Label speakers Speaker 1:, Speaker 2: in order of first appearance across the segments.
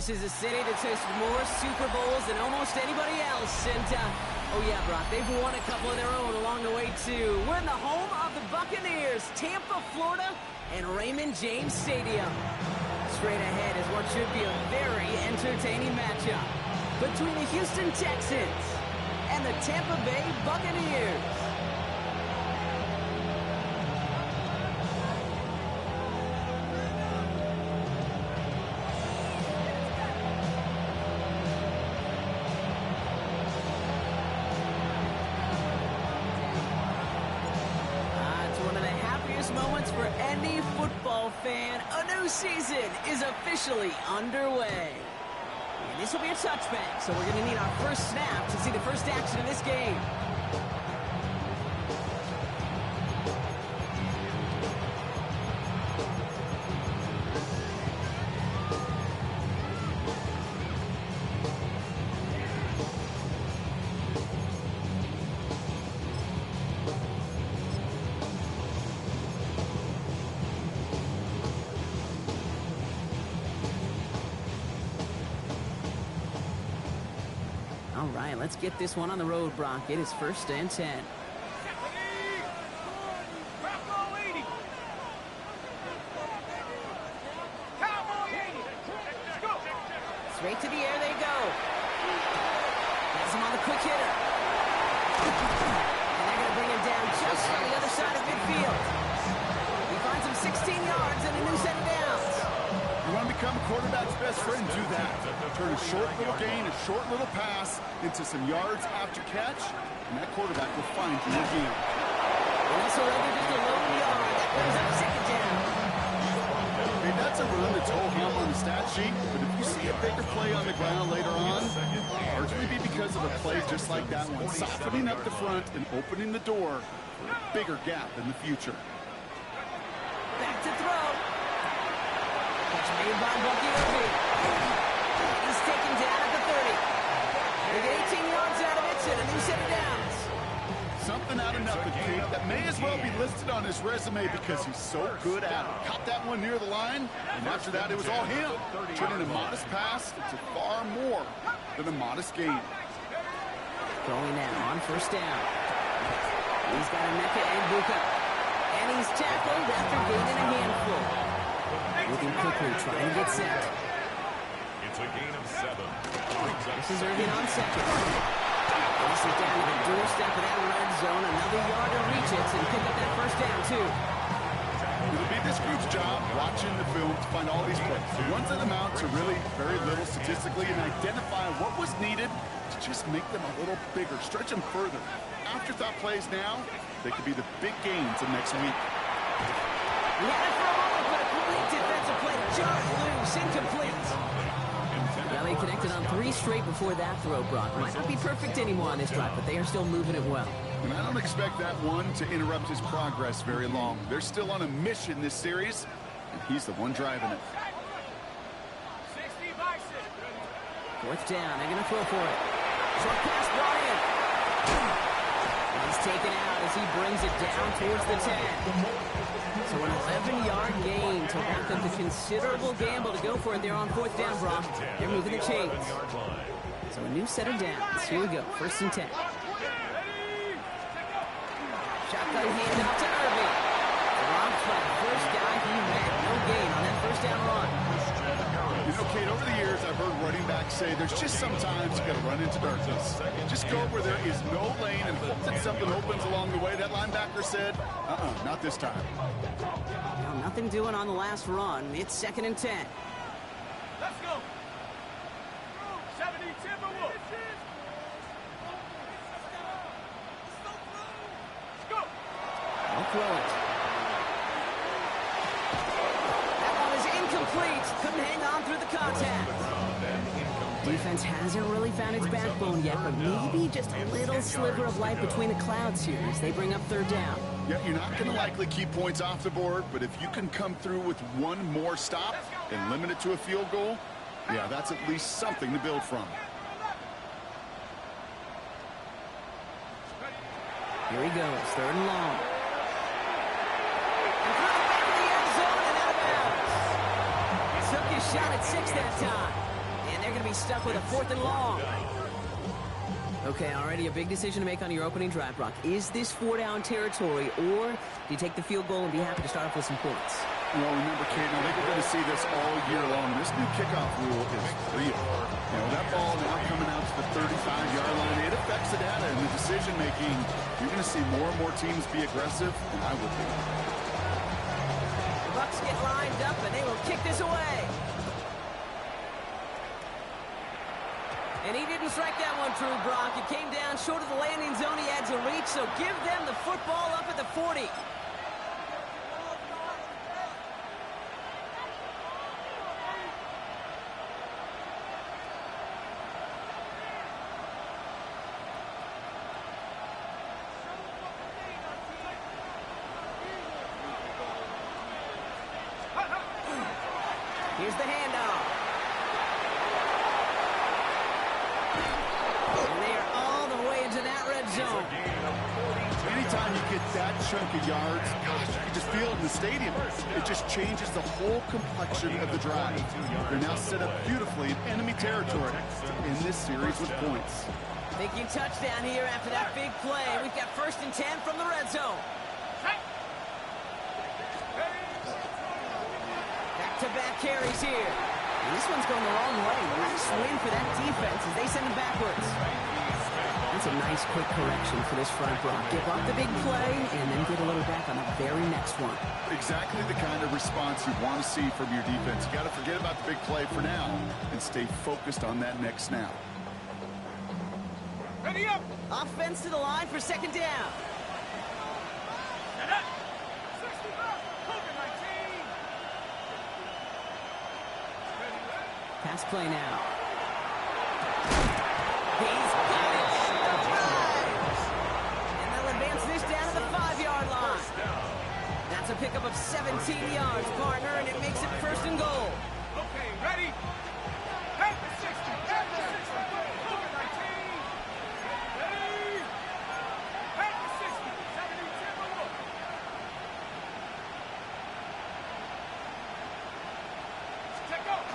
Speaker 1: This is a city that's hosted more Super Bowls than almost anybody else. And, oh yeah, Brock, they've won a couple of their own along the way, too. We're in the home of the Buccaneers, Tampa, Florida, and Raymond James Stadium. Straight ahead is what should be a very entertaining matchup between the Houston Texans and the Tampa Bay Buccaneers. Moments for any football fan. A new season is officially underway. And this will be a touchback, so we're going to need our first snap to see the first action of this game. All right, let's get this one on the road, Brock. It is 1st and 10. Straight to the air they go. Has him on the quick hitter. And they're going to bring him down just on the other side of midfield. He finds him 16 yards and a new set of downs.
Speaker 2: You want to become a quarterback's best friend, do that. Turn a short little gain, a short little pass into some yards after catch, and that quarterback will find you again.
Speaker 1: And also, just a low yard. That brings up 2nd down.
Speaker 2: Hey, that's a run that's whole hum on the stat sheet, but if you see a bigger play on the ground later on, it'll largely be because of a play just like that one, softening up the front and opening the door for a bigger gap in the future.
Speaker 1: Back to throw. Catch made by Bucky Irving. He's taken down at the 30. They get 18 yards out of it and a new set of downs.
Speaker 2: Something out of nothing, Pete, that may as well be listed on his resume because he's so good at it. Caught that one near the line, and after that it was all him. Turning a modest pass into far more than a modest gain.
Speaker 1: Going now on 1st down. He's got Emeka and Buka. And he's tackled after gaining a handful. Looking quickly, trying to get set.
Speaker 3: It's a gain of 7.
Speaker 1: This is Irving on 2nd. This is down to the doorstep of that red zone. Another yard to reach it and pick up that 1st down, too.
Speaker 2: It'll be this group's job watching the film to find all these plays. The ones that amount to really very little statistically and identify what was needed to just make them a little bigger, stretch them further. Afterthought plays now, they could be the big gains of next week.
Speaker 1: He had it for a moment, but a complete defensive play. Just loose, incomplete. Well, he connected on 3 straight before that throw, Brock. Might not be perfect anymore on this drive, but they are still moving it well.
Speaker 2: And I don't expect that one to interrupt his progress very long. They're still on a mission this series, and he's the one driving it.
Speaker 1: 4th down, they're going to throw for it. Short pass brought in. He's taken out as he brings it down towards the 10. So an 11-yard gain to wrap up the considerable gamble to go for it there on 4th down, Brock. They're moving the chains. So a new set of downs. Here we go, 1st and 10. Shotgun handoff to Irving. Dropped by the first guy he met. No gain on that 1st down run.
Speaker 2: You know, Kate, over the years, I've heard running backs say there's just sometimes you got to run into darkness. Just go where there is no lane and hope that something opens along the way. That linebacker said, not this time.
Speaker 1: Well, nothing doing on the last run. It's 2nd and 10.
Speaker 3: Let's go. 70 Timberwolves. Let's go.
Speaker 1: I'll throw it. That one is incomplete. Couldn't hang on through the contact. Defense hasn't really found its backbone yet, but maybe just a little sliver of light between the clouds here as they bring up 3rd down.
Speaker 2: Yeah, you're not going to likely keep points off the board, but if you can come through with one more stop and limit it to a field goal, yeah, that's at least something to build from.
Speaker 1: Here he goes, 3rd and long. And through the back of the end zone and out of bounds. Took his shot at 6 that time. they're going to be stuck with a 4th and long. Okay, already a big decision to make on your opening drive, Brock. Is this 4-down territory, or do you take the field goal and be happy to start off with some points?
Speaker 2: Well, remember, Kate, I think we're going to see this all year long. This new kickoff rule is real. You know, that ball now coming out to the 35-yard line, it affects the data and the decision-making. You're going to see more and more teams be aggressive, and I would be.
Speaker 1: The Bucs get lined up, and they will kick this away. And he didn't strike that one true, Brock. It came down short of the landing zone. He had to reach, so give them the football up at the 40. Here's the handoff. And they are all the way into that red zone.
Speaker 2: Anytime you get that chunk of yards, gosh, you can just feel it in the stadium. It just changes the whole complexion of the drive. They're now set up beautifully in enemy territory in this series with points.
Speaker 1: Thinking touchdown here after that big play. We've got 1st and 10 from the red zone. Back-to-back carries here. And this one's going the wrong way. Nice win for that defense as they send him backwards. That's a nice quick correction for this front block. Give up the big play and then get a little back on the very next one.
Speaker 2: Exactly the kind of response you want to see from your defense. You got to forget about the big play for now and stay focused on that next snap.
Speaker 3: Ready up!
Speaker 1: Offense to the line for 2nd down. Pass play now. He's got it. Surprise! And they'll advance this down to the 5-yard line. That's a pickup of 17 yards, partner, and it makes it 1st and goal.
Speaker 3: Okay, ready? Head to 60. Head to 60. Look at 19. Ready? Head to 60. 72 to look. Check out.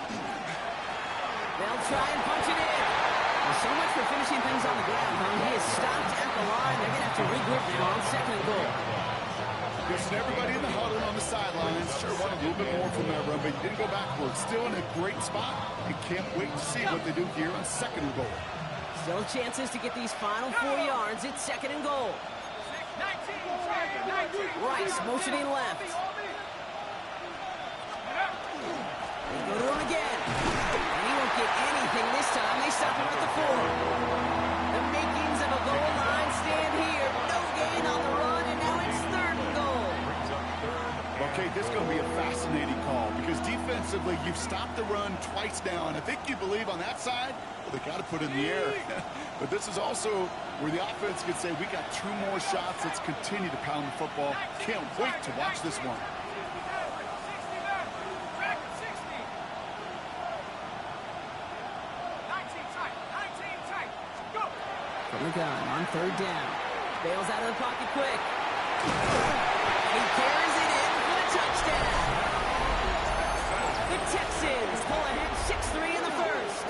Speaker 1: They'll try and punch it in. Well, so much for finishing things on the ground, huh? He is stopped at the line. They're going to have to regroup now on 2nd and goal.
Speaker 2: Listen, everybody in the huddle on the sidelines sure wanted a little bit more from that run, but you didn't go backwards. Still in a great spot. You can't wait to see what they do here on 2nd and goal.
Speaker 1: Still chances to get these final 4 yards. It's 2nd and goal.
Speaker 3: 19.
Speaker 1: Rice motioning left. They go to him again. And he won't get anything this time. They stop him at the 4. The makings of a goal line stand here. No gain on the run, and now it's 3rd and goal.
Speaker 2: Okay, this is going to be a fascinating call because defensively, you've stopped the run twice now, and I think you believe on that side, well, they got to put it in the air. But this is also where the offense can say, we got 2 more shots. Let's continue to pound the football. Can't wait to watch this one.
Speaker 1: From the gun on 3rd down. Bails out of the pocket quick. He carries it in for the touchdown. The Texans pull ahead 6-3 in the 1st.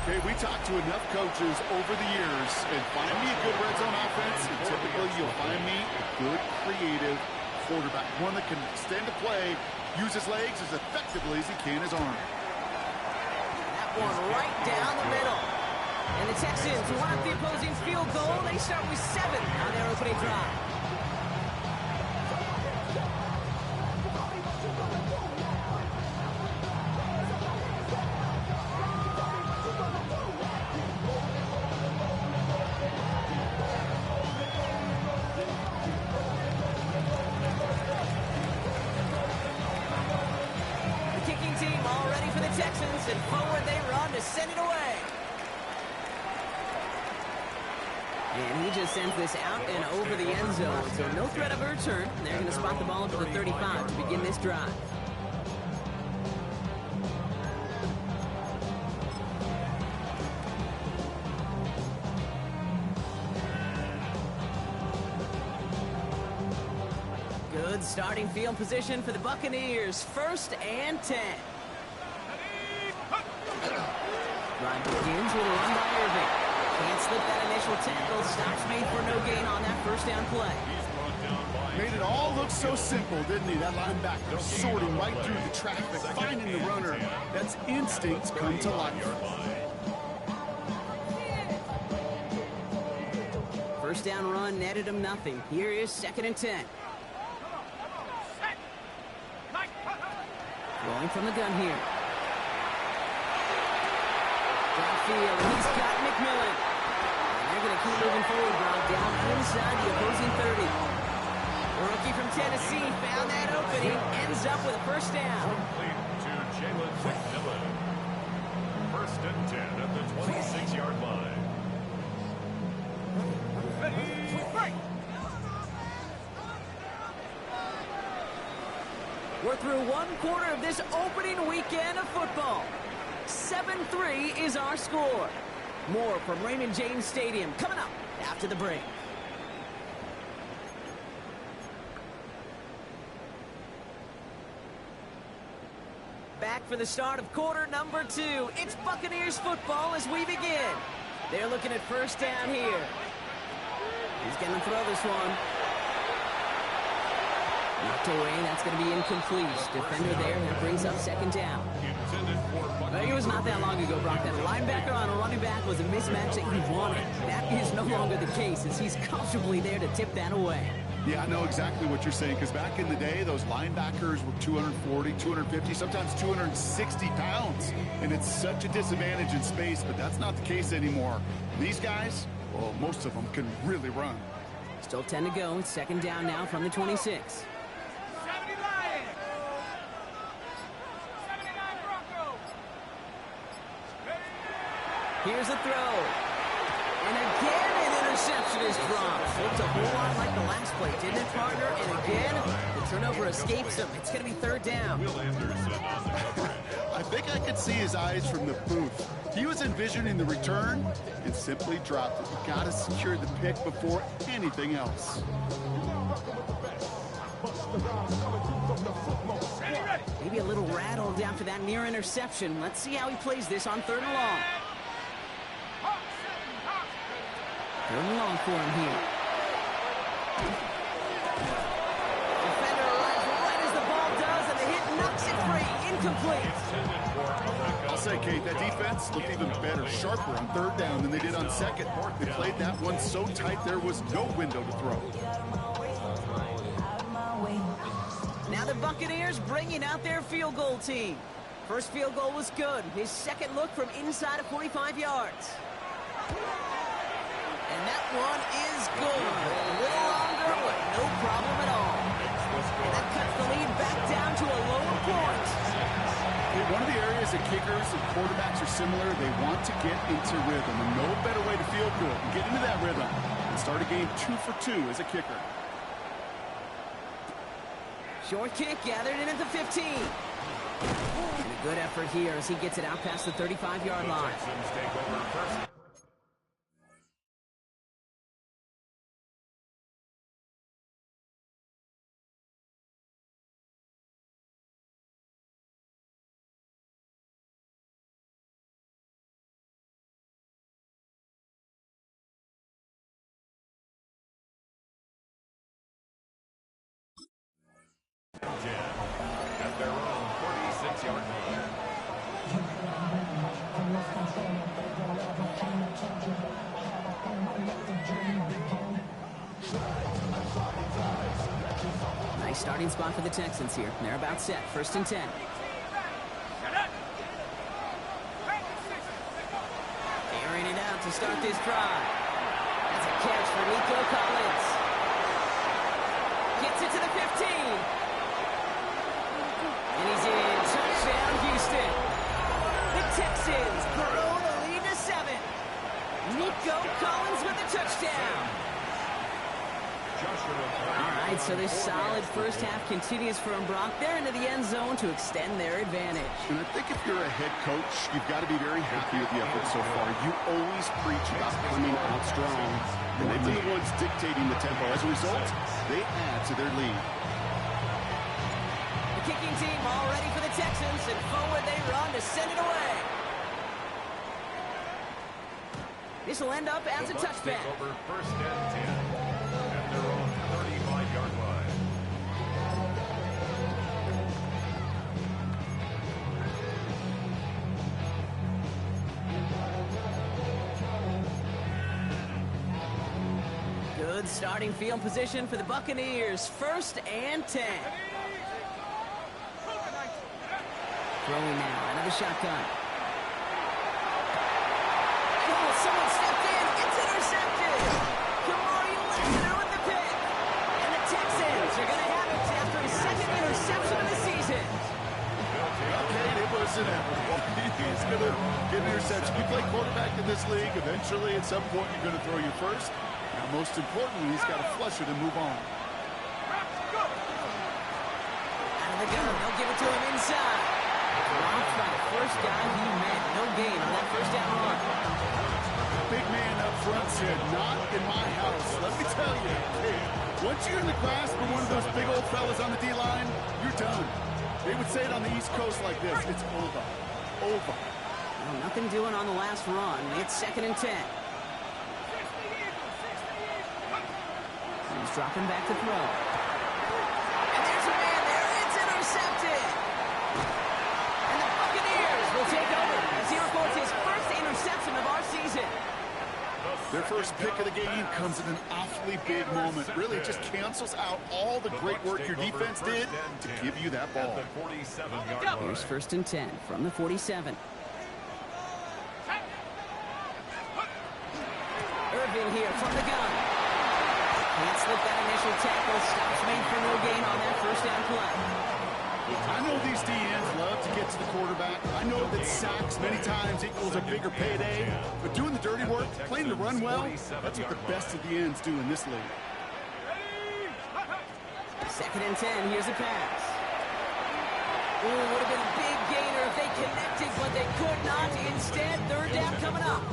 Speaker 2: Okay, we talked to enough coaches over the years, and find me a good red zone offense, and typically you'll find me a good, creative quarterback, one that can extend the play, use his legs as effectively as he can his arm.
Speaker 1: That one right down the middle. And the Texans want the opposing field goal. They start with 7 on their opening drive. The kicking team all ready for the Texans, and forward they run to send it away. And he just sends this out and over the end zone. So no threat of a return. They're going to spot the ball to the 35 to begin this drive. Good starting field position for the Buccaneers. 1st and 10. drive begins with a run by Irving. Can't slip that initial tackle. Stops made for no gain on that first down play.
Speaker 2: Made it all look so simple, didn't he? That linebacker sorting right through the traffic, finding the runner. That's instincts come to life.
Speaker 1: First down run netted him nothing. Here is 2nd and 10. Rolling from the gun here. Downfield, and he's got McMillan. And they're going to keep moving forward, Brock, down inside the opposing 30. The rookie from Tennessee found that opening, ends up with a first down.
Speaker 3: Complete to Jalen McMillan. 1st and 10 at the 26-yard line.
Speaker 1: We're through one quarter of this opening weekend of football. 7-3 is our score. More from Raymond James Stadium coming up after the break. Back for the start of quarter number 2. It's Buccaneers football as we begin. They're looking at first down here. He's going to throw this one. Knocked away, that's going to be incomplete. Defender there, that brings up 2nd down. But it was not that long ago, Brock, that linebacker on a running back was a mismatch that you wanted. That is no longer the case, as he's comfortably there to tip that away.
Speaker 2: Yeah, I know exactly what you're saying, because back in the day, those linebackers were 240, 250, sometimes 260 pounds. And it's such a disadvantage in space, but that's not the case anymore. These guys, well, most of them can really run.
Speaker 1: Still 10 to go. It's 2nd down now from the 26. Here's a throw. And again, an interception is dropped. Looked a whole lot like the last play, didn't it, partner? And again, the turnover escapes him. It's going to be 3rd down.
Speaker 2: I think I could see his eyes from the booth. He was envisioning the return and simply dropped it. You got to secure the pick before anything else.
Speaker 1: Maybe a little rattled after that near interception. Let's see how he plays this on 3rd and long. 3rd and long for him here. Defender arrives right as the ball does, and the hit knocks it free. Incomplete.
Speaker 2: I'll say, Kate, that defense looked even better, sharper on 3rd down than they did on 2nd. They played that one so tight there was no window to throw.
Speaker 1: Now the Buccaneers bringing out their field goal team. First field goal was good. His 2nd look from inside of 45 yards. And that one is good. A little longer, but no problem at all. And that cuts the lead back down to a lower point.
Speaker 2: One of the areas that kickers and quarterbacks are similar, they want to get into rhythm. And no better way to feel good and get into that rhythm and start a game 2 for 2 as a kicker.
Speaker 1: Short kick gathered in at the 15. And a good effort here as he gets it out past the 35-yard line.
Speaker 3: At their own 46-yard line.
Speaker 1: Nice starting spot for the Texans here. They're about set. 1st and 10. Airing it out to start this drive. That's a catch for Nico Collins. Gets it to the 15. And he's in. Touchdown, Houston. The Texans grow the lead to 7. Nico Collins with the touchdown. All right, so this solid first half continues from Brock. They're into the end zone to extend their advantage.
Speaker 2: And I think if you're a head coach, you've got to be very happy with the effort so far. You always preach about coming out strong. And they've been the ones dictating the tempo. As a result, they add to their lead.
Speaker 1: The kicking team all ready for the Texans, and forward they run to send it away. This will end up as a touchback.
Speaker 3: Over first and 10 at their own 35-yard line.
Speaker 1: Good starting field position for the Buccaneers. First and 10. Throwing now out of the shotgun. Oh, someone stepped in. It's intercepted. Kamari Lassiter with the pick. And the Texans are going to have it after his second interception of the season.
Speaker 2: Okay, it was inevitable. He's going to get an interception. You play quarterback in this league, eventually at some point you're going to throw your first. Now, most importantly, he's got to flush it and move on.
Speaker 1: Out of the gun, they'll give it to him inside. Blocked by the first guy he met. No gain on that first down run.
Speaker 2: Big man up front said, not in my house. Let me tell you, hey, once you're in the grasp of one of those big old fellas on the D-line, you're done. They would say it on the East Coast like this. It's over. Over.
Speaker 1: Well, nothing doing on the last run. It's second and 10. He's dropping back to throw. And there's a man there. It's intercepted. And the Buccaneers will take over as he records his first interception of our season.
Speaker 2: Their first pick of the game comes at an awfully big moment. Really just cancels out all the great work your defense did to give you that ball.
Speaker 1: Here's first and 10 from the 47. Irvin here from the gun. Can't slip that initial tackle. Stops made for no gain on that first down play.
Speaker 2: I know these DNs love to get to the quarterback. I know that sacks many times equals a bigger payday. But doing the dirty work, playing to run well, that's what the best of the ends do in this league.
Speaker 1: Second and 10. Here's a pass. Ooh, would have been a big gainer if they connected, but they could not. Instead, third down coming up.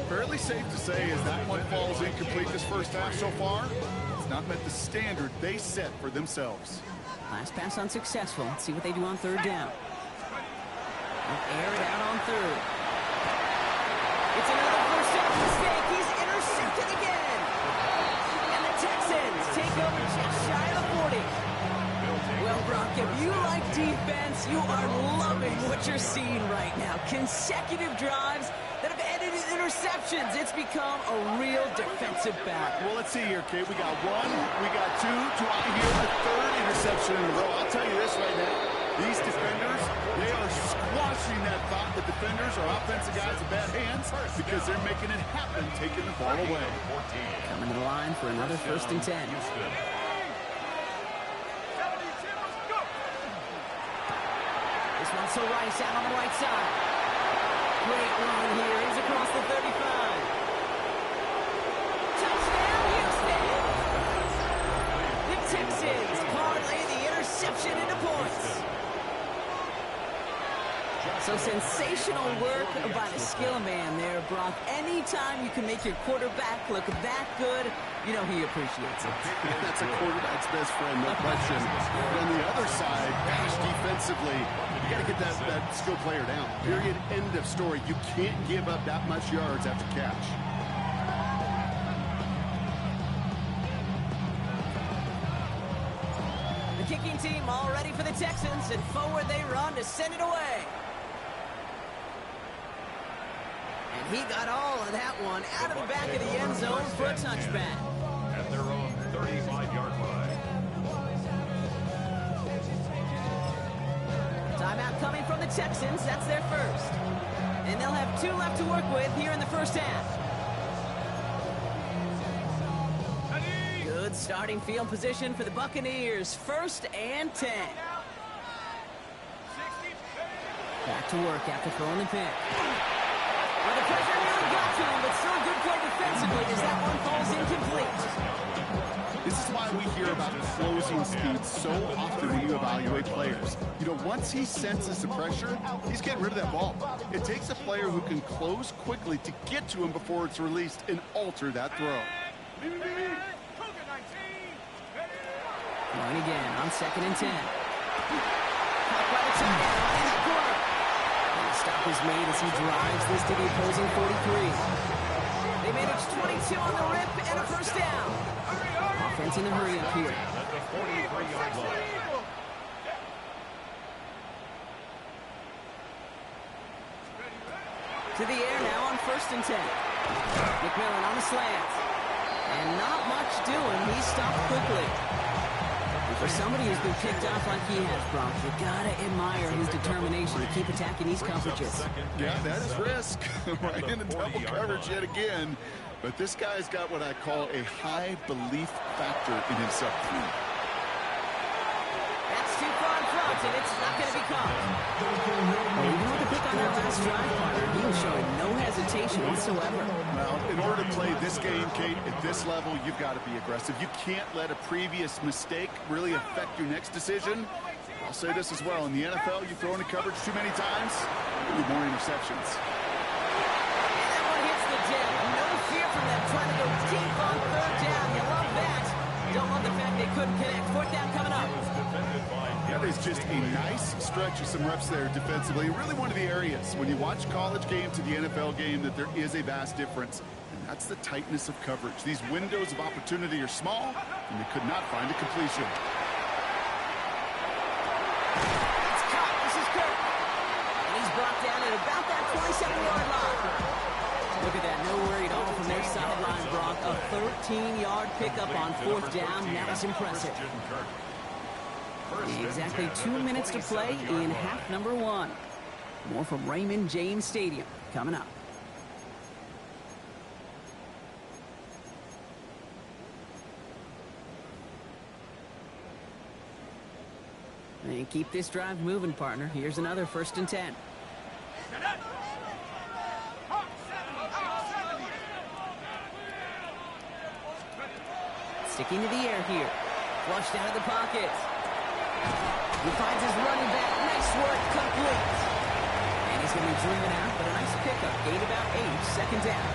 Speaker 2: Fairly safe to say as that one falls incomplete this first half so far, it's not met the standard they set for themselves.
Speaker 1: Last pass unsuccessful. Let's see what they do on third down. They'll air it out on third. It's another first down mistake. He's intercepted again. And the Texans take over just shy of the 40. Well, Brock, if you like defense, you are loving what you're seeing right now. Consecutive drives that have ended in interceptions. It's become a real defensive battle.
Speaker 2: Well, let's see here, Kate. We got one, we got two. Do I hear the third interception in a row? I'll tell you this right now. These defenders, they are squashing that thought that defenders are offensive guys in bad hands because they're making it happen, taking the ball away.
Speaker 1: Coming to the line for another first and 10. This one's to Rice out on the right side. Great run here. He's across the 35. Touchdown, Houston! The Texans parlay the interception into points. So sensational work by the skill man there, Brock. Anytime you can make your quarterback look that good, you know he appreciates it.
Speaker 2: That's a quarterback's best friend, no question. But on the other side, gosh, defensively, you got to get that skill player down. Period. End of story. You can't give up that much yards after catch.
Speaker 1: The kicking team all ready for the Texans, and forward they run to send it away. And he got all of that one out of the back of the end zone for a touchback.
Speaker 3: At their own 35-yard line.
Speaker 1: Timeout coming from the Texans. That's their first. And they'll have 2 left to work with here in the first half. Good starting field position for the Buccaneers. First and 10. Back to work after throwing the pick. Well, the pressure really got to him, but still a good play defensively as that one falls incomplete.
Speaker 2: This is why we hear about closing speed so often when you evaluate players. You know, once he senses the pressure, he's getting rid of that ball. It takes a player who can close quickly to get to him before it's released and alter that throw.
Speaker 1: Going again on second and 10. Caught by the tight end in the corner. And the stop is made as he drives this to the opposing 43. They managed 22 on the rip and a first down. Offense in a hurry up here.
Speaker 3: At the 43-yard line.
Speaker 1: To the air now on 1st and 10. McMillan on the slant. And not much doing. He stopped quickly. And for somebody who's been kicked off like he has, Brock, you gotta admire his determination to keep attacking these coverages.
Speaker 2: Yeah, that is risk. Right in the double coverage yet again. But this guy's got what I call a high belief factor in himself.
Speaker 1: That's too far in front, and it's not going to be caught. Well, even with the pick on that last drive, partner, he was showing no hesitation whatsoever.
Speaker 2: Well, in order to play this game, Kate, at this level, you've got to be aggressive. You can't let a previous mistake really affect your next decision. I'll say this as well. In the NFL, you throw into coverage too many times, you'll be more interceptions.
Speaker 1: And that one hits the deck. No fear from them trying to go deep on 3rd down. You love that. Don't love the fact they couldn't connect. 4th down coming up.
Speaker 2: That is just a nice stretch of some reps there defensively. Really one of the areas when you watch college game to the NFL game that there is a vast difference. And that's the tightness of coverage. These windows of opportunity are small, and they could not find a completion.
Speaker 1: It's caught. This is Kirk. And he's brought down at about that 27-yard line. Look at that. No worry at all from their sideline, Brock. A 13-yard pickup on 4th down. That was impressive. Exactly 2 minutes to play in half number 1. More from Raymond James Stadium coming up. And keep this drive moving, partner. Here's another 1st and 10. Sticking to the air here. Flushed out of the pocket. He finds his running back. Nice work, complete. And he's going to be driven out, but a nice pickup. Gain about 8, 2nd down.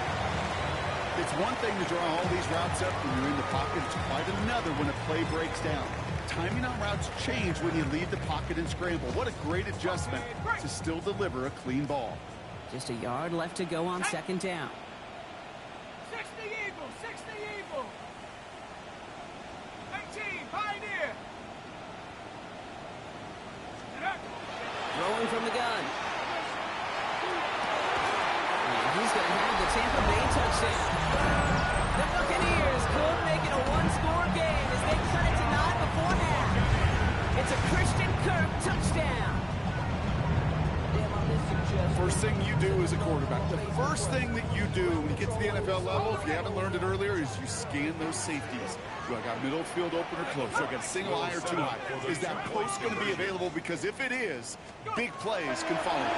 Speaker 2: It's one thing to draw all these routes up when you're in the pocket. It's quite another when a play breaks down. Timing on routes change when you leave the pocket and scramble. What a great adjustment to still deliver a clean ball.
Speaker 1: Just a yard left to go on 2nd down.
Speaker 3: 60 Eagle, 60 Eagle. 19, Pioneer.
Speaker 1: Throwing from the gun. And he's going to have the Tampa Bay touchdown. The Buccaneers could make it a one-score game as they cut it to 9 before half. It's a Christian Kirk touchdown.
Speaker 2: First thing you do as a quarterback, the first thing that you do when you get to the NFL level, if you haven't learned it earlier, is you scan those safeties. Do I got middle field open or close? Do I got a single high or two high? Is that post going to be available? Because if it is, big plays can follow.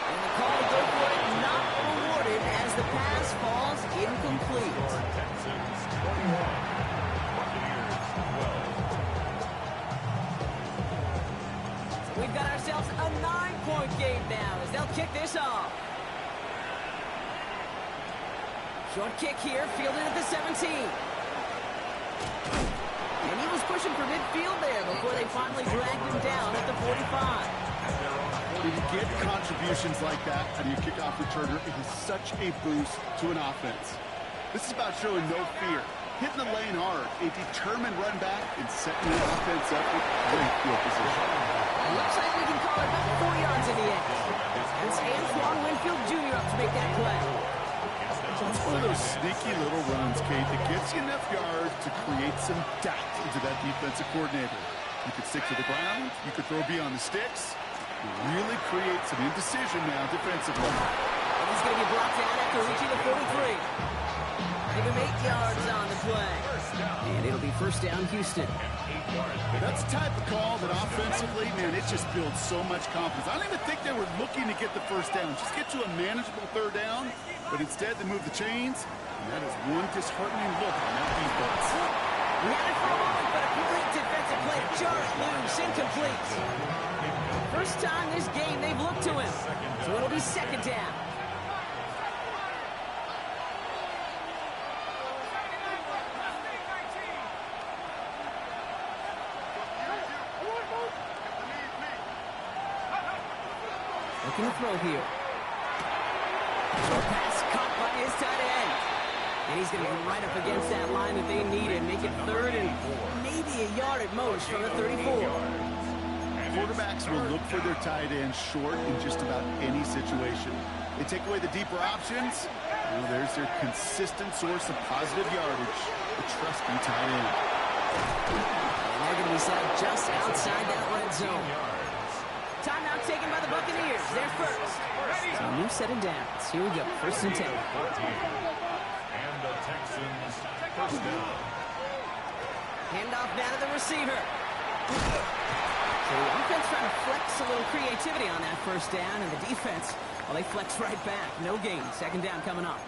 Speaker 1: And the call to go for it not rewarded as the pass falls incomplete. So we've got ourselves a 9-point game now as they'll kick this off. Short kick here, fielded at the 17. And he was pushing for midfield there before they finally dragged him down at the 45.
Speaker 2: When you get contributions like that out of your kickoff returner, it is such a boost to an offense. This is about showing no fear, hitting the lane hard, a determined run back, and setting the offense up with great field position.
Speaker 1: Looks like we can call it about 4 yards in the end. It's Antoine Winfield Jr. up to make that play.
Speaker 2: It's one of those sneaky little runs, Kate, that gets you enough yards to create some doubt into that defensive coordinator. You could stick to the ground, you could throw beyond the sticks, really create some indecision now defensively.
Speaker 1: And he's going to be brought down after reaching the 43. Give him 8 yards on the play. And it'll be 1st down, Houston.
Speaker 2: That's the type of call that offensively, man, it just builds so much confidence. I don't even think they were looking to get the 1st down. Just get to a manageable 3rd down, but instead they move the chains, and that is one disheartening look on that defense.
Speaker 1: We had it for a moment, but a complete defensive play. Jarrett loose, incomplete. First time this game they've looked to him. So it'll be 2nd down. Looking to throw here. Short pass caught by And he's going to be right up against that line that they need and make it 3rd and maybe a yard at most from the 34.
Speaker 2: Quarterbacks will look for their tight end short in just about any situation. They take away the deeper options. Well, there's their consistent source of positive yardage, the trusty tight end.
Speaker 1: And they're going to be set up just outside that red zone. Timeout taken by the Buccaneers. They're first. So a new set of downs. Here we go. 1st and 10.
Speaker 4: And the Texans first down.
Speaker 1: Handoff now to the receiver. So the offense trying to flex a little creativity on that 1st down, and the defense, well, they flex right back. No gain. 2nd down coming up.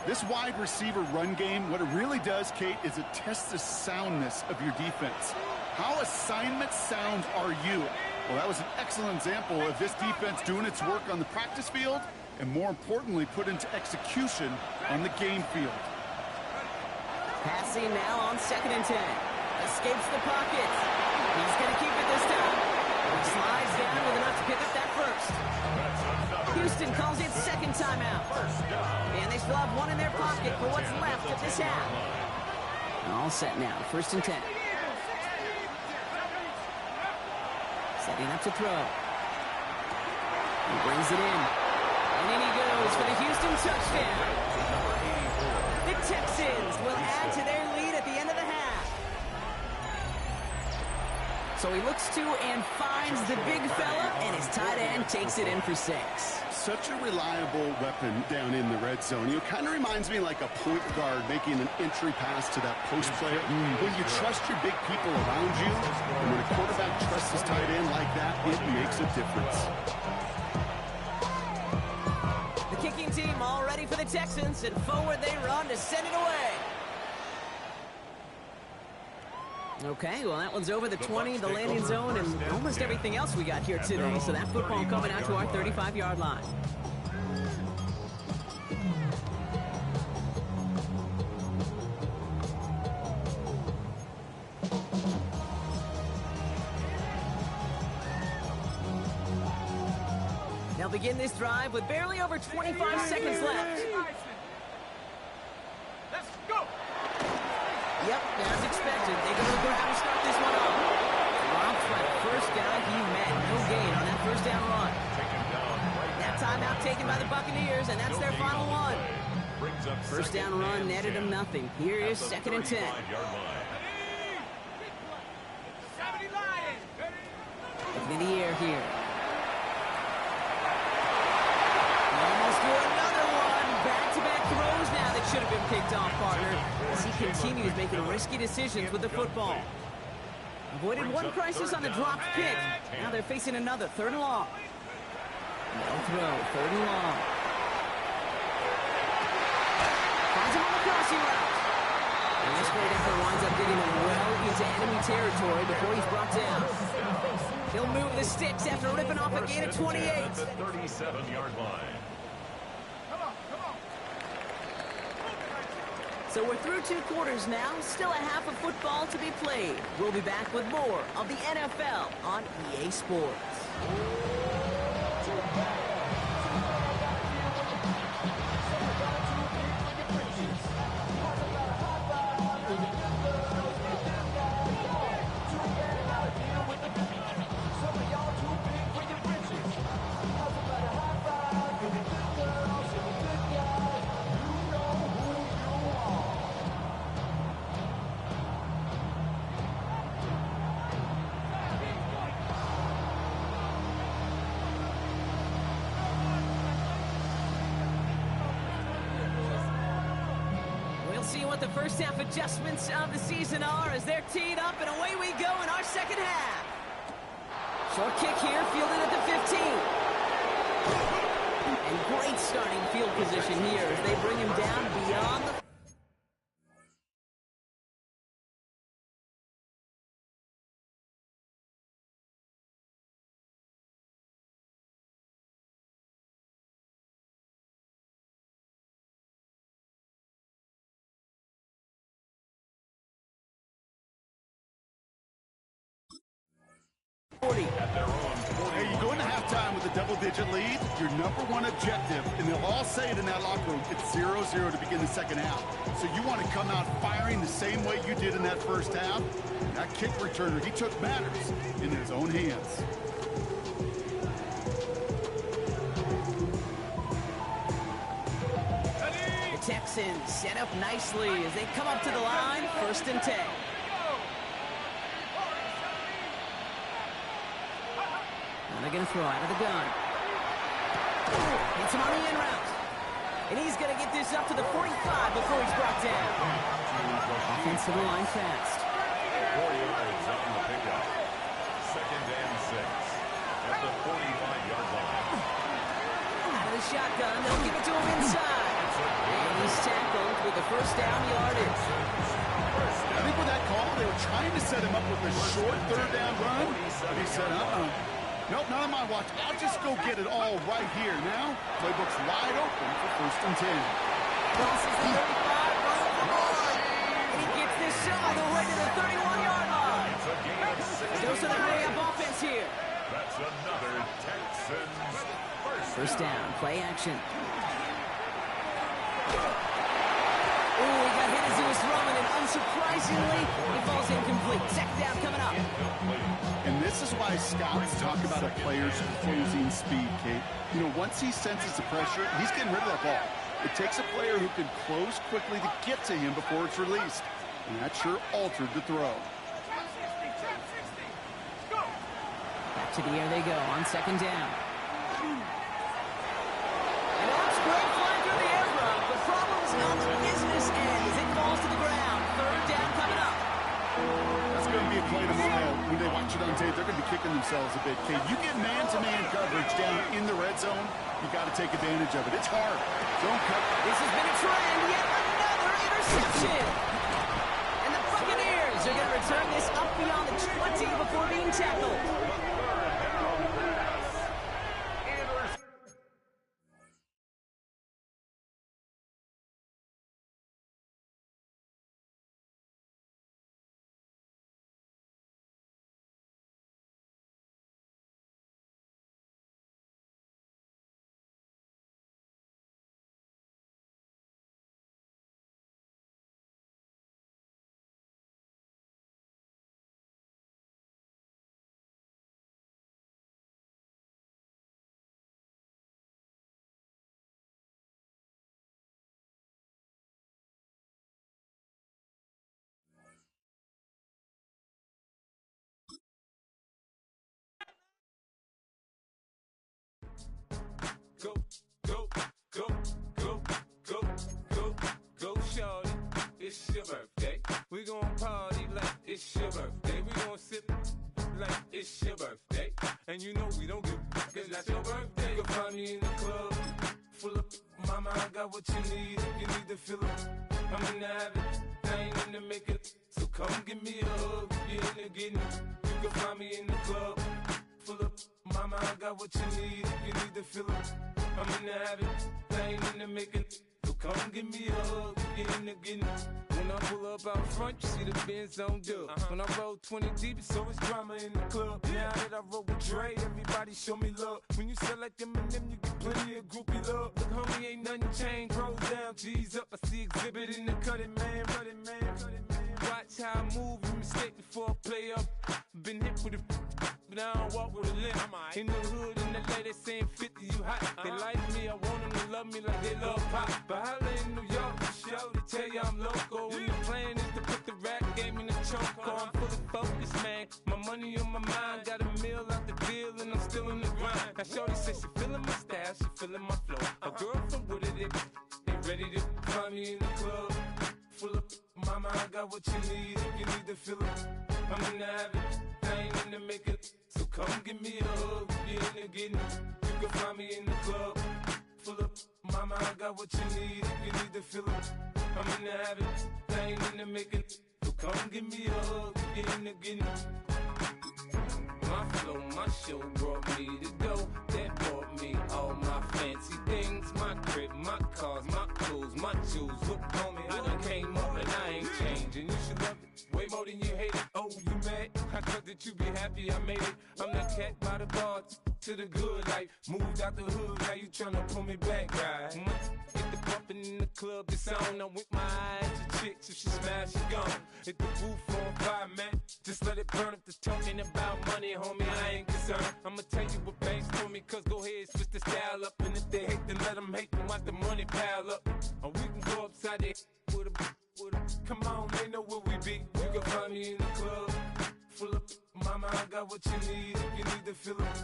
Speaker 2: This wide receiver run game, what it really does, Kate, is it tests the soundness of your defense. How assignment sound are you? Well, that was an excellent example of this defense doing its work on the practice field and, more importantly, put into execution on the game field.
Speaker 1: Passing now on 2nd and 10. Escapes the pocket. He's going to keep it this time. He slides down with enough to pick up that 1st. Houston calls it 2nd timeout. And they still have 1 in their pocket for what's left of this half. All set now. 1st and 10. Setting up to throw. He brings it in. And in he goes for the Houston touchdown. The Texans will add to their lead at the end of the half. So he looks to and finds the big fella, and his tight end takes it in for 6.
Speaker 2: Such a reliable weapon down in the red zone. You know, kind of reminds me like a point guard making an entry pass to that post player. When you trust your big people around you, and when a quarterback trusts his tight end like that, it makes a difference.
Speaker 1: The kicking team all ready for the Texans, and forward they run to send it away. Okay, well, that one's over the 20, the landing zone, and almost everything else we got here today. So that football coming out to our 35-yard line. They'll begin this drive with barely over 25 seconds left.
Speaker 3: Let's go.
Speaker 1: Yep, as expected, they go to the ground to start this one off. Dropped by the first guy he met. No gain on that 1st down run. That timeout taken by the Buccaneers, and that's their final one. 1st down run netted him nothing. Here is 2nd and 10.
Speaker 3: 70 Lions.
Speaker 1: Looking in the air here. Almost do another one. Back-to-back throws now that should have been picked off, partner, as he continues making risky decisions with the football. Avoided one crisis on the dropped pick. Now they're facing another 3rd and long. No throw, 3rd and long. Finds him on the crossing route. And this great effort winds up getting him well into enemy territory before he's brought down. He'll move the sticks after ripping off a gain of 28.
Speaker 4: The 37-yard line.
Speaker 1: So we're through 2 quarters now. Still a half of football to be played. We'll be back with more of the NFL on EA Sports. See what the first half adjustments of the season are as they're teed up, and away we go in our 2nd half. Short kick here, fielded at the 15. And great starting field position here as they bring him down beyond the
Speaker 2: Hey, you go into halftime with a double-digit lead, your number one objective, and they'll all say it in that locker room, it's 0-0 to begin the second half. So you want to come out firing the same way you did in that first half. That kick returner, he took matters in his own hands.
Speaker 1: The Texans set up nicely as they come up to the line, 1st and 10. Now they're going to throw out of the gun. Hits him on the in route. And he's going to get this up to the 45 before he's brought down. Offensive line fast.
Speaker 4: 4 yards on the pickup. 2nd and 6 at the 45-yard line.
Speaker 1: Out of the shotgun, they'll give it to him inside. And he's tackled with the 1st down yardage.
Speaker 2: I think with that call, they were trying to set him up with a short 3rd down run. But he said, nope, not on my watch. I'll just go get it all right here. Now, playbook's wide open for 1st and 10.
Speaker 1: Crosses the 35, running for more. And he gets this shot all the way to the 31-yard line. Goes to the hurry-up offense here.
Speaker 4: That's another Texans
Speaker 1: First down, play action. Oh, he got hit as he was throwing, and unsurprisingly, he falls incomplete. 2nd down coming up.
Speaker 2: And this is why scouts talk about a player's closing speed, Kate. You know, once he senses the pressure, he's getting rid of that ball. It takes a player who can close quickly to get to him before it's released. And that sure altered the throw.
Speaker 1: Back to the air they go on 2nd down. And that's great flying through the air route. The problem's on the business end as it falls to the ground. 3rd down coming up.
Speaker 2: That's going to be a play tomorrow. When they watch it on tape, they're going to be kicking themselves a bit, Kate. You get man-to-man coverage down in the red zone, you got to take advantage of it. It's hard. Don't cut.
Speaker 1: This has been a trend. Yet another interception. And the Buccaneers are going to return this up beyond the 20 before being tackled.
Speaker 3: Go, go, go, go, go, go, go, shorty. It's your birthday. We gon' party like it's your birthday. We gon' sip like it's your birthday. And you know we don't give cause that's your birthday. You can find me in the club, full of mama, I got what you need. If you need to fill it, I'm in the habit. I ain't in the making. So come give me a hug. You're in the getting. You can find me in the club, full of mama, I got what you need. If you need to fill it, I'm in the habit, I ain't in the making. So come give me a hug, get in the getting. When I pull up out front, you see the Benz on dub. When I roll 20 deep, it's always drama in the club. Now that I roll with Dre, everybody show me love. When you sell like them and them, you get plenty of groupie love. Look, homie, ain't nothing changed. Rolls down, G's up. I see exhibit in the cutting, man. Running, man. Watch how I move, you mistake before I play up. Been hit with a but I don't walk with a limp. In the hood, in the LA, they saying 50, you hot. They like me, I want them to love me like they love pop. But holla in New York, show to tell you I'm local. And the plan is to put the rap game in the choke. I'm fully focused, man. My money on my mind, got a meal out the deal, and I'm still in the grind. Now shorty says she feeling my style, she feeling my flow. A girl from Wooded, they ready to find me in the club. Full of mama, I got what you need. If you need to fill it, I'm in the habit, I ain't in the making. So come give me a hug, you're in the getting. You can find me in the club, full of mama, I got what you need. If you need to fill it, I'm in the habit, I ain't in the making. So come give me a hug, you're in the getting. My flow, my show brought me to go. That brought me all my fancy things. My crib, my cars, my clothes, my jewels. Look, homie, I done came up and I ain't changing. You should love it way more than you hate it. Oh, you mad? I cut the that you be happy I made it. I'm the cat by the bar to the good life. Moved out the hood, now you tryna pull me back, right? Get the bumpin' in the club, it's on. I'm with my eyes to chicks, if she smash, she gone. Hit the roof on fire, man. Just let it burn. If they're talking about money, homie, I ain't concerned. I'ma tell you what banks told me, cause go ahead, switch the style up. And if they hate, then let them hate, then watch the money pile up. Or we can go upside there with a, come on, they know where we be. You can find me in the club, full of, mama, I got what you need. If you need to fill up,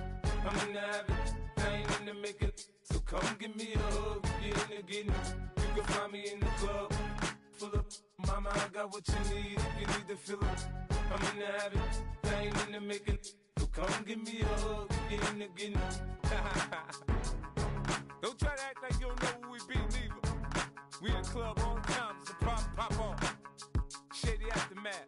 Speaker 3: I'm in the habit, I ain't in the making. So come give me a hug, get in the getting. You can find me in the club, full of, mama, I got what you need. If you need to fill up, I'm in the habit, I ain't in the making. So come give me a hug, get in the getting. Don't try to act like you don't know who we be, neither. We in the club all the time, so pop on. Shady Aftermath.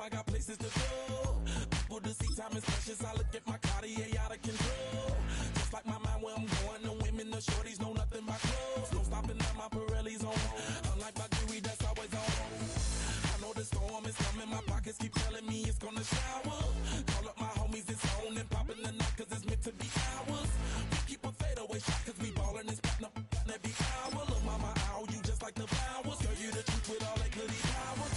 Speaker 5: I got places to go. People to see, time is precious. I look at my Cartier out of control. Just like my mind where I'm going. The women, the shorties know nothing but clothes. No stopping at my Pirelli's on. Unlike my jewelry that's always on. I know the storm is coming. My pockets keep telling me it's gonna shower. Call up my homies, it's on and popping the night cause it's meant to be ours. We keep a fadeaway shot cause we ballin' and spittin' up every hour. Look, mama, ow, you just like the flowers. Girl, you the truth with all that goody power.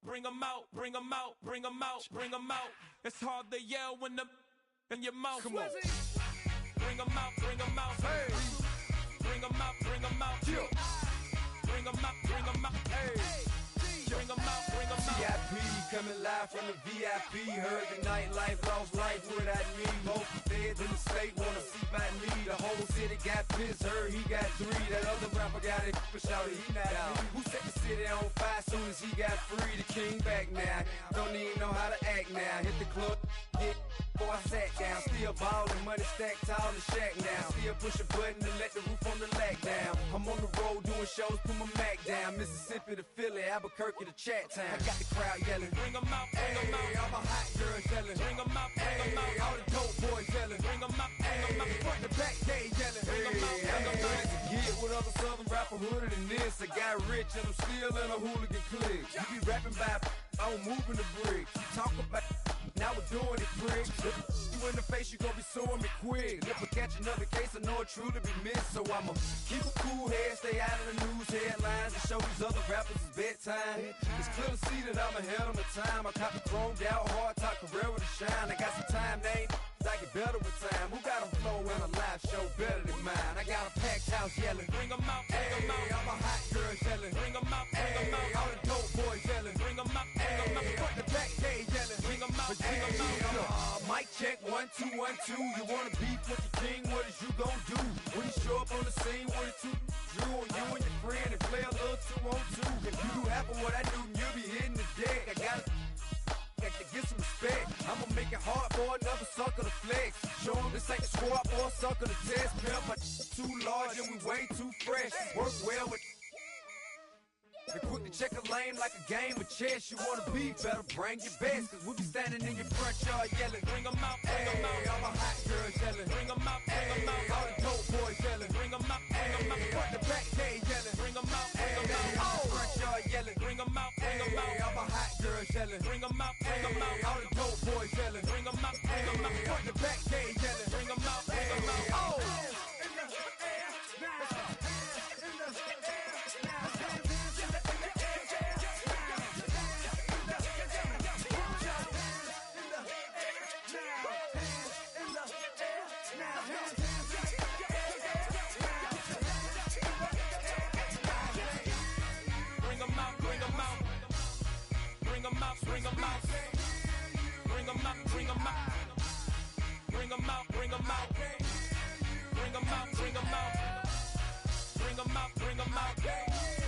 Speaker 3: Bring 'em out, bring 'em out, bring 'em out, bring 'em out. It's hard to yell when the in your mouth. Come on. Bring 'em out, bring 'em out. Hey. Bring 'em out, bring 'em out. Bring 'em out, bring 'em out. Hey. Bring 'em out, bring 'em out.
Speaker 6: CIP coming live from the VIP. Heard the nightlife, lost life without me. Both feds in the state wanna see by me. The whole city got pissed, heard he got 3. That other rapper got it, but shouted he not me. Who set the city on fire soon as he got free? The king back now, don't even know how to act now. Hit the club, get before I sat down. Still ballin', money stacked tall in the shack now. Still push a button to let the roof on the lack down. I'm on the road doing shows, put my Mac down. Mississippi to Philly, Albuquerque to Chat Town. I got the crowd yelling, bring 'em out, bring 'em out. All my hot girls yelling, bring 'em out, bring 'em out. All the dope boys yelling, bring 'em out, bring 'em out. Front to back, they yelling, bring 'em out, bring 'em out. To get with other southern rapper hooded than this. I got rich and I'm still in a hooligan clique. You be rapping by, I'm moving the bricks. You talk about, now we're doing it, pricks. You in the face, you gon' be suing me quick. If I catch another case, I know it truly be missed. So I'ma keep a cool head, stay out of the news headlines, and show these other rappers it's bedtime. It's clear to see that I'm ahead of my time. I caught the chromed out, hard top career to shine. I got some time, they ain't I get better with time. Who got a flow in a live show better than mine? I got a packed house yelling, bring 'em out, bring 'em out. All my hot girls yelling, bring 'em out, bring 'em out. All the dope boys yelling, bring 'em out, bring 'em out. Front the back, they yelling, bring 'em out, bring 'em out. Mic check, 1 2 1 2. You wanna beef with the king? What is you gon' do when you show up on the scene with a 2 Drew on you and your friend and play a little 2 on 2? If you do half of what I do, you'll be hitting the deck. I gotta to get some respect. I'ma make it hard for another sucker to flex. Show 'em this ain't the squad or a sucker to test. Pimp, my too large and we way too fresh. Work well with and quick to check a lane like a game of chess. You wanna be better, bring your best. Cause we'll be standing in your front yard yelling, bring 'em out, bring 'em out. All my hot girls yelling, bring 'em out, bring 'em out. All the dope boys yelling, bring 'em out, bring 'em out. Front the back, they yelling, bring 'em out, bring 'em out. Oh, front yard yelling, bring 'em out, bring 'em out. All my hot girls yelling, bring 'em out, bring 'em out. All the dope boys yelling, bring 'em out, bring 'em out. Front the back, they yelling, bring 'em out, bring 'em out. Oh. Bring 'em out, bring 'em out. Bring 'em out, bring 'em out. Bring 'em out, bring 'em out. Bring 'em out, bring 'em out. Bring 'em out, bring 'em out.